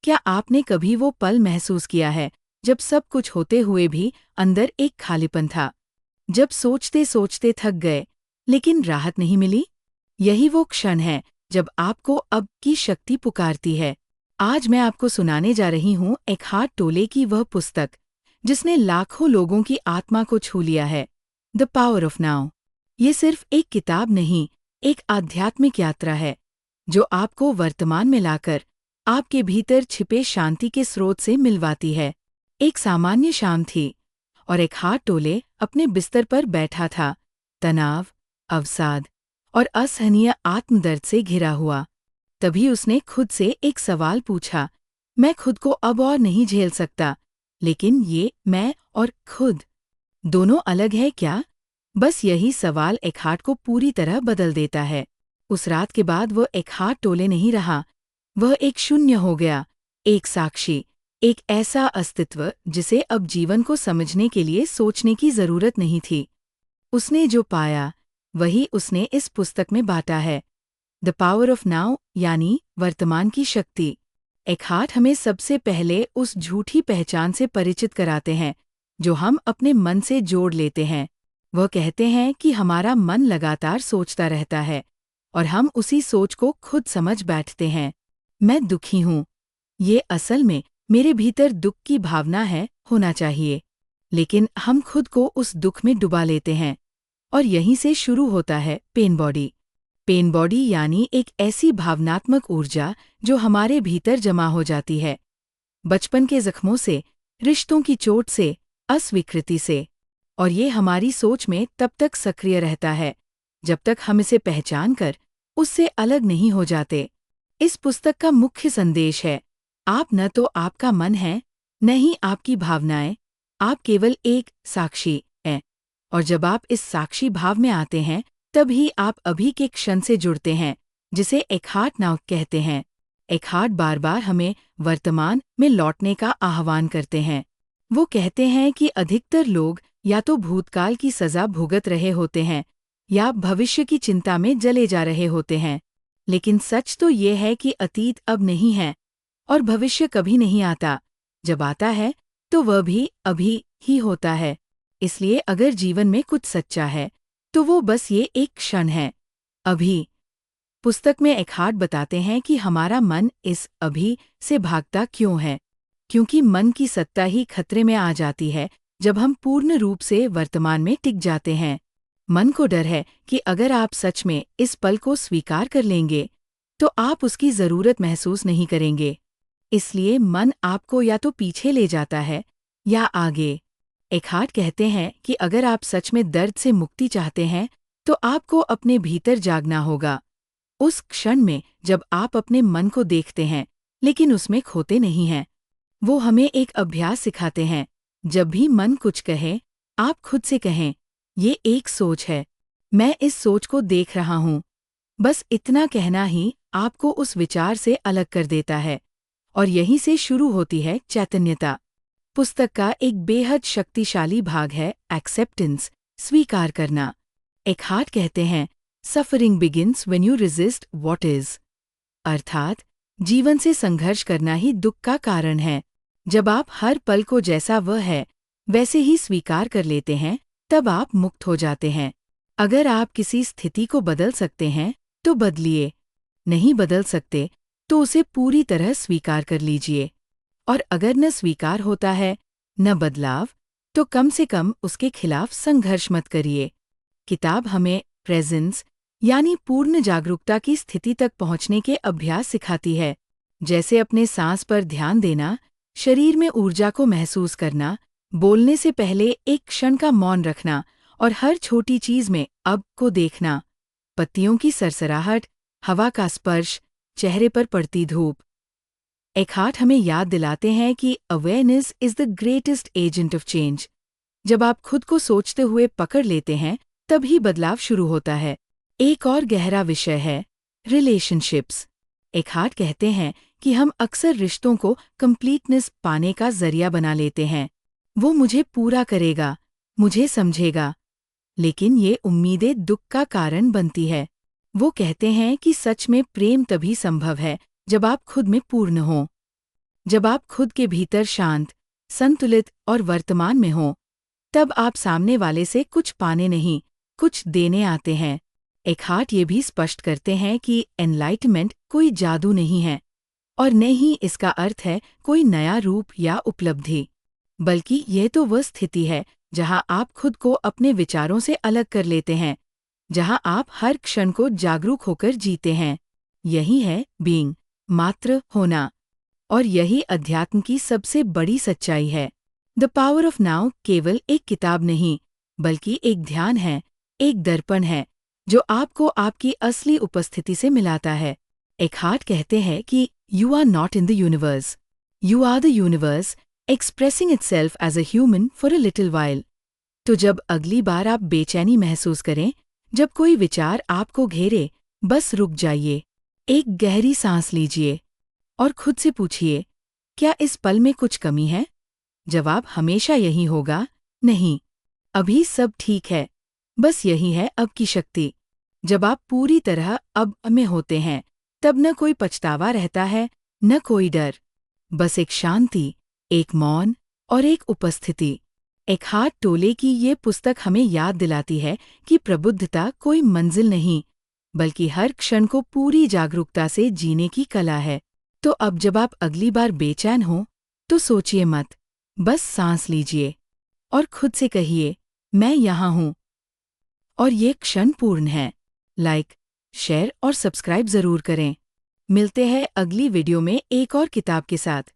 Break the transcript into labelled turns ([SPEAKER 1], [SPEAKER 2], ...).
[SPEAKER 1] क्या आपने कभी वो पल महसूस किया है जब सब कुछ होते हुए भी अंदर एक खालीपन था? जब सोचते सोचते थक गए लेकिन राहत नहीं मिली? यही वो क्षण है जब आपको अब की शक्ति पुकारती है। आज मैं आपको सुनाने जा रही हूँ एकहार्ट टोले की वह पुस्तक जिसने लाखों लोगों की आत्मा को छू लिया है, द पावर ऑफ नाउ। ये सिर्फ एक किताब नहीं, एक आध्यात्मिक यात्रा है जो आपको वर्तमान में लाकर आपके भीतर छिपे शांति के स्रोत से मिलवाती है। एक सामान्य शाम थी और एकहार्ट टोले अपने बिस्तर पर बैठा था, तनाव, अवसाद और असहनीय आत्मदर्द से घिरा हुआ। तभी उसने खुद से एक सवाल पूछा, मैं खुद को अब और नहीं झेल सकता, लेकिन ये मैं और खुद दोनों अलग है क्या? बस यही सवाल एकहार्ट को पूरी तरह बदल देता है। उस रात के बाद वह एकहार्ट टोले नहीं रहा, वह एक शून्य हो गया, एक साक्षी, एक ऐसा अस्तित्व जिसे अब जीवन को समझने के लिए सोचने की जरूरत नहीं थी। उसने जो पाया वही उसने इस पुस्तक में बांटा है, द पावर ऑफ नाउ, यानी वर्तमान की शक्ति। एकहार्ट हमें सबसे पहले उस झूठी पहचान से परिचित कराते हैं जो हम अपने मन से जोड़ लेते हैं। वह कहते हैं कि हमारा मन लगातार सोचता रहता है और हम उसी सोच को खुद समझ बैठते हैं। मैं दुखी हूँ, ये असल में मेरे भीतर दुख की भावना है, होना चाहिए। लेकिन हम खुद को उस दुख में डुबा लेते हैं और यहीं से शुरू होता है पेन बॉडी। पेन बॉडी यानी एक ऐसी भावनात्मक ऊर्जा जो हमारे भीतर जमा हो जाती है, बचपन के जख्मों से, रिश्तों की चोट से, अस्वीकृति से। और ये हमारी सोच में तब तक सक्रिय रहता है जब तक हम इसे पहचान कर उससे अलग नहीं हो जाते। इस पुस्तक का मुख्य संदेश है, आप न तो आपका मन है, न ही आपकी भावनाएं, आप केवल एक साक्षी हैं। और जब आप इस साक्षी भाव में आते हैं तभी आप अभी के क्षण से जुड़ते हैं, जिसे एकहार्ट नाउ कहते हैं। एकहार्ट बार बार हमें वर्तमान में लौटने का आह्वान करते हैं। वो कहते हैं कि अधिकतर लोग या तो भूतकाल की सजा भुगत रहे होते हैं या भविष्य की चिंता में जले जा रहे होते हैं। लेकिन सच तो ये है कि अतीत अब नहीं है और भविष्य कभी नहीं आता। जब आता है तो वह भी अभी ही होता है। इसलिए अगर जीवन में कुछ सच्चा है तो वो बस ये एक क्षण है, अभी। पुस्तक में एकहार्ट बताते हैं कि हमारा मन इस अभी से भागता क्यों है, क्योंकि मन की सत्ता ही खतरे में आ जाती है जब हम पूर्ण रूप से वर्तमान में टिक जाते हैं। मन को डर है कि अगर आप सच में इस पल को स्वीकार कर लेंगे तो आप उसकी जरूरत महसूस नहीं करेंगे। इसलिए मन आपको या तो पीछे ले जाता है या आगे। एकहार्ट कहते हैं कि अगर आप सच में दर्द से मुक्ति चाहते हैं तो आपको अपने भीतर जागना होगा, उस क्षण में जब आप अपने मन को देखते हैं लेकिन उसमें खोते नहीं हैं। वो हमें एक अभ्यास सिखाते हैं, जब भी मन कुछ कहे आप खुद से कहें, ये एक सोच है, मैं इस सोच को देख रहा हूँ। बस इतना कहना ही आपको उस विचार से अलग कर देता है और यहीं से शुरू होती है चैतन्यता। पुस्तक का एक बेहद शक्तिशाली भाग है एक्सेप्टेंस, स्वीकार करना। एकहार्ट कहते हैं, suffering begins when you resist what is. अर्थात जीवन से संघर्ष करना ही दुख का कारण है। जब आप हर पल को जैसा वह है वैसे ही स्वीकार कर लेते हैं तब आप मुक्त हो जाते हैं। अगर आप किसी स्थिति को बदल सकते हैं तो बदलिए, नहीं बदल सकते तो उसे पूरी तरह स्वीकार कर लीजिए। और अगर न स्वीकार होता है न बदलाव, तो कम से कम उसके खिलाफ संघर्ष मत करिए। किताब हमें प्रेजेंस यानी पूर्ण जागरूकता की स्थिति तक पहुंचने के अभ्यास सिखाती है, जैसे अपने सांस पर ध्यान देना, शरीर में ऊर्जा को महसूस करना, बोलने से पहले एक क्षण का मौन रखना और हर छोटी चीज में अब को देखना। पत्तियों की सरसराहट, हवा का स्पर्श, चेहरे पर पड़ती धूप। एकहार्ट हमें याद दिलाते हैं कि awareness is the greatest agent of change. जब आप खुद को सोचते हुए पकड़ लेते हैं तभी बदलाव शुरू होता है। एक और गहरा विषय है रिलेशनशिप्स। एकहार्ट कहते हैं कि हम अक्सर रिश्तों को कंप्लीटनेस पाने का जरिया बना लेते हैं। वो मुझे पूरा करेगा, मुझे समझेगा, लेकिन ये उम्मीदें दुख का कारण बनती है। वो कहते हैं कि सच में प्रेम तभी संभव है जब आप खुद में पूर्ण हों। जब आप खुद के भीतर शांत, संतुलित और वर्तमान में हों, तब आप सामने वाले से कुछ पाने नहीं, कुछ देने आते हैं। एकहार्ट ये भी स्पष्ट करते हैं कि एनलाइटमेंट कोई जादू नहीं है और न ही इसका अर्थ है कोई नया रूप या उपलब्धि, बल्कि यह तो वह स्थिति है जहां आप खुद को अपने विचारों से अलग कर लेते हैं, जहां आप हर क्षण को जागरूक होकर जीते हैं। यही है बीइंग, मात्र होना। और यही अध्यात्म की सबसे बड़ी सच्चाई है। द पावर ऑफ नाउ केवल एक किताब नहीं, बल्कि एक ध्यान है, एक दर्पण है, जो आपको आपकी असली उपस्थिति से मिलाता है। एकहार्ट कहते हैं कि you are not in the universe, you are the universe expressing itself as a human for a little while. तो जब अगली बार आप बेचैनी महसूस करें, जब कोई विचार आपको घेरे, बस रुक जाइए, एक गहरी सांस लीजिए और खुद से पूछिए, क्या इस पल में कुछ कमी है? जवाब हमेशा यही होगा, नहीं, अभी सब ठीक है। बस यही है अब की शक्ति। जब आप पूरी तरह अब में होते हैं, तब न कोई पछतावा रहता है, न कोई डर, बस एक शांति, एक मौन और एक उपस्थिति। एकहार्ट टोले की ये पुस्तक हमें याद दिलाती है कि प्रबुद्धता कोई मंजिल नहीं, बल्कि हर क्षण को पूरी जागरूकता से जीने की कला है। तो अब जब आप अगली बार बेचैन हो, तो सोचिए मत, बस सांस लीजिए और खुद से कहिए, मैं यहाँ हूँ और ये क्षण पूर्ण है। लाइक, शेयर और सब्सक्राइब जरूर करें। मिलते हैं अगली वीडियो में एक और किताब के साथ।